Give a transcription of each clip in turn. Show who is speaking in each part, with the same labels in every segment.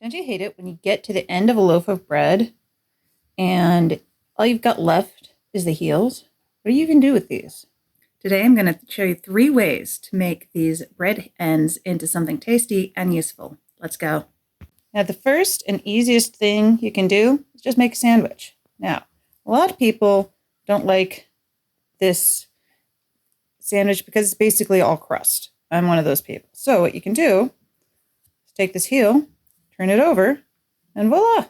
Speaker 1: Don't you hate it when you get to the end of a loaf of bread and all you've got left is the heels? What do you even do with these? Today I'm going to show you 3 ways to make these bread ends into something tasty and useful. Let's go. Now the first and easiest thing you can do is just make a sandwich. Now, a lot of people don't like this sandwich because it's basically all crust. I'm one of those people. So what you can do is take this heel, turn it over, and voila!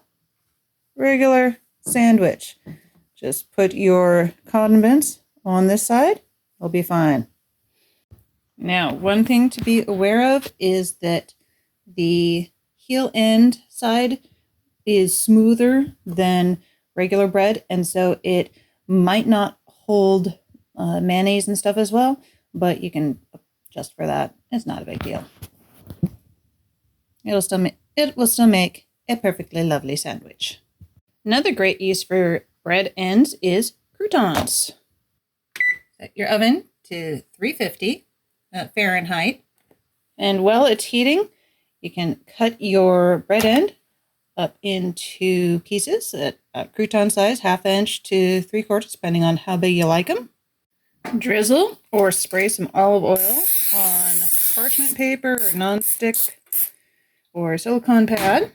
Speaker 1: Regular sandwich. Just put your condiments on this side. It'll be fine. Now, one thing to be aware of is that the heel end side is smoother than regular bread, and so it might not hold mayonnaise and stuff as well, but you can adjust for that. It's not a big deal. It will still make a perfectly lovely sandwich. Another great use for bread ends is croutons. Set your oven to 350 Fahrenheit, and while it's heating, you can cut your bread end up into pieces at crouton size, 1/2 inch to 3/4, depending on how big you like them. Drizzle or spray some olive oil on parchment paper or nonstick or silicone pad.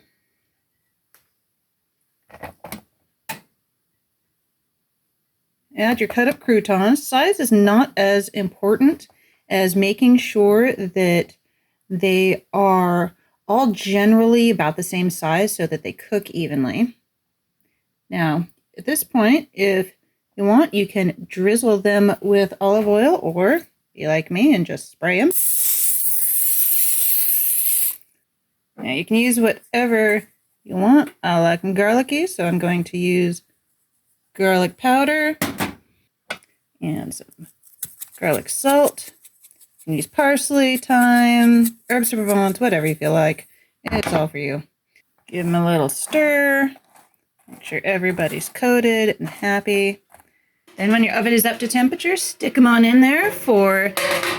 Speaker 1: Add your cut up croutons. Size is not as important as making sure that they are all generally about the same size so that they cook evenly. Now, at this point, if you want, you can drizzle them with olive oil, or be like me and just spray them. Now, you can use whatever you want. I like them garlicky, so I'm going to use garlic powder and some garlic salt. You can use parsley, thyme, herbs de Provence, whatever you feel like. It's all for you. Give them a little stir. Make sure everybody's coated and happy. Then when your oven is up to temperature, stick them on in there for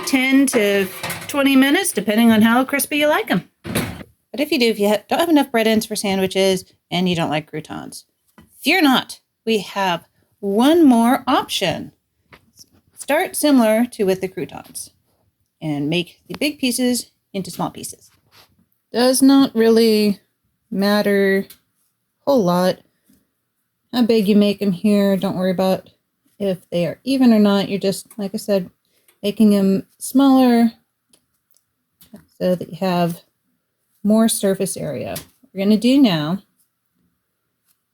Speaker 1: 10 to 20 minutes, depending on how crispy you like them. But if you don't have enough bread ends for sandwiches and you don't like croutons, fear not. We have one more option. Start similar to with the croutons and make the big pieces into small pieces. Does not really matter a whole lot how big you make them here. Don't worry about if they are even or not. You're just, like I said, making them smaller so that you have more surface area. What we're going to do now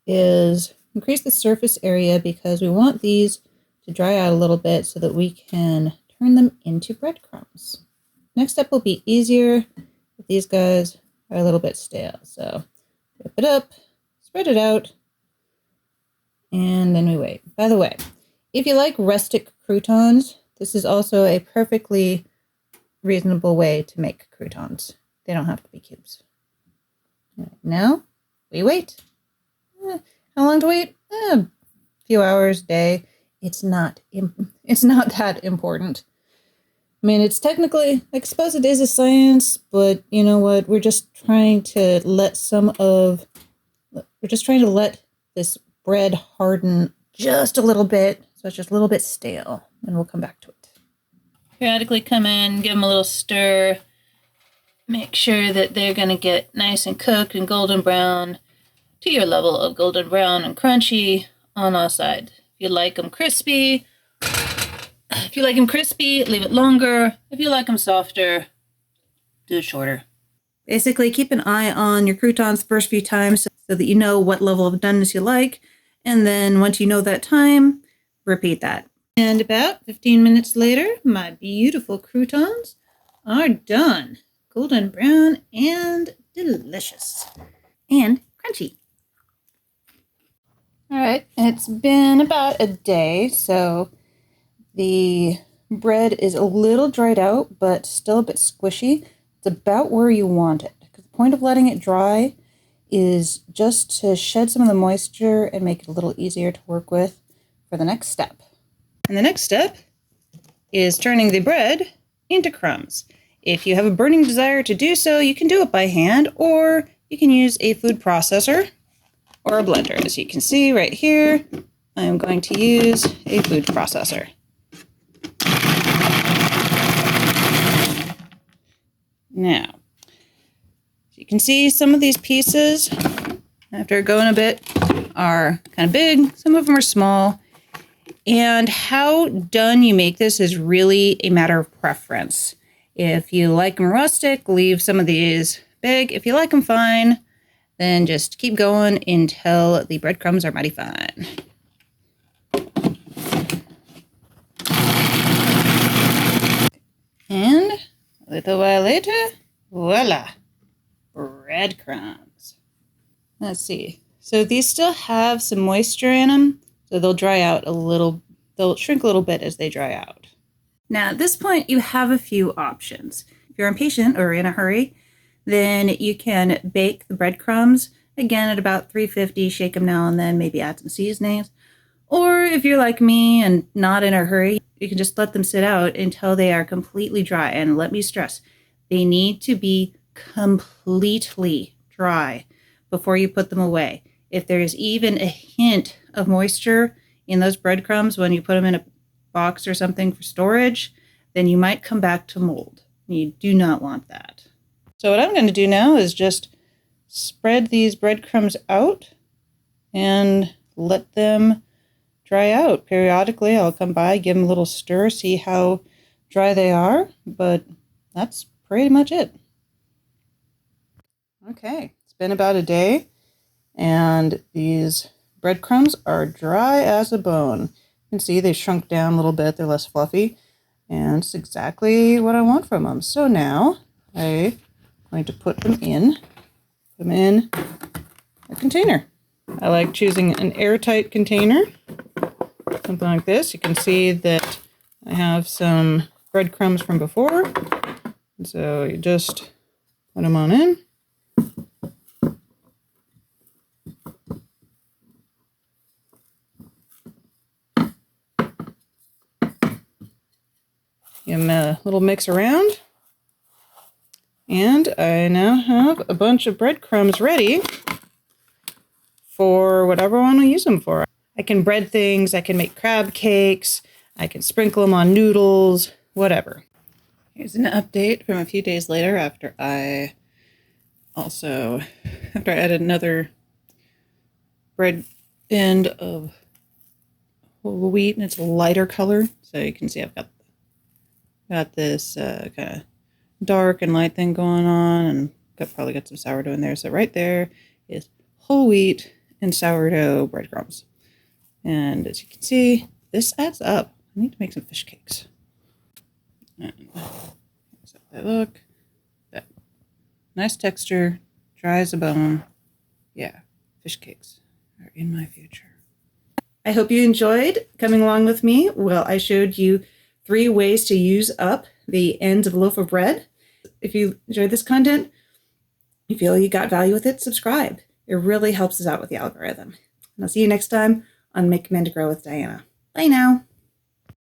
Speaker 1: is increase the surface area because we want these to dry out a little bit so that we can turn them into breadcrumbs. Next step will be easier if these guys are a little bit stale. So whip it up, spread it out, and then we wait. By the way, if you like rustic croutons, this is also a perfectly reasonable way to make croutons. They don't have to be cubes. Now we wait. How long to wait? A few hours, day. It's not that important. I mean, it's technically, I suppose it is a science, but you know what? We're just trying to let this bread harden just a little bit, so it's just a little bit stale, and we'll come back to it. Periodically come in, give them a little stir, make sure that they're going to get nice and cooked and golden brown to your level of golden brown and crunchy on all sides. If you like them crispy, leave it longer. If you like them softer, do it shorter. Basically, keep an eye on your croutons the first few times so that you know what level of doneness you like. And then once you know that time, repeat that. And about 15 minutes later, my beautiful croutons are done. Golden brown and delicious. And crunchy. All right, it's been about a day, so the bread is a little dried out, but still a bit squishy. It's about where you want it. The point of letting it dry is just to shed some of the moisture and make it a little easier to work with for the next step. And the next step is turning the bread into crumbs. If you have a burning desire to do so, you can do it by hand, or you can use a food processor or a blender. As you can see right here, I'm going to use a food processor. Now, you can see some of these pieces, after going a bit, are kind of big. Some of them are small. And how done you make this is really a matter of preference. If you like them rustic, leave some of these big. If you like them fine, then just keep going until the breadcrumbs are mighty fine. And a little while later, voila, breadcrumbs. Let's see. So these still have some moisture in them, so they'll dry out a little, they'll shrink a little bit as they dry out. Now at this point, you have a few options. If you're impatient or in a hurry, then you can bake the breadcrumbs, again at about 350, shake them now and then, maybe add some seasonings. Or if you're like me and not in a hurry, you can just let them sit out until they are completely dry. And let me stress, they need to be completely dry before you put them away. If there is even a hint of moisture in those breadcrumbs when you put them in a box or something for storage, then you might come back to mold. You do not want that. So what I'm going to do now is just spread these breadcrumbs out and let them dry out. Periodically, I'll come by, give them a little stir, see how dry they are, but that's pretty much it. Okay, it's been about a day, and these breadcrumbs are dry as a bone. You can see they shrunk down a little bit, they're less fluffy, and it's exactly what I want from them. So now I'm going to put them in a container. I like choosing an airtight container, something like this. You can see that I have some breadcrumbs from before, and so you just put them on in. Give them a little mix around. And I now have a bunch of breadcrumbs ready for whatever I want to use them for. I can bread things, I can make crab cakes, I can sprinkle them on noodles, whatever. Here's an update from a few days later after I added another bread end of whole wheat, and it's a lighter color. So you can see I've got this kind of dark and light thing going on, and probably got some sourdough in there. So right there is whole wheat and sourdough breadcrumbs. And as you can see, this adds up. I need to make some fish cakes. And here's how they look. That nice texture, dry as a bone. Yeah, fish cakes are in my future. I hope you enjoyed coming along with me while I showed you 3 ways to use up the ends of a loaf of bread. If you enjoyed this content, you feel you got value with it, subscribe. It really helps us out with the algorithm. And I'll see you next time on Make Command to Grow with Diana. Bye now.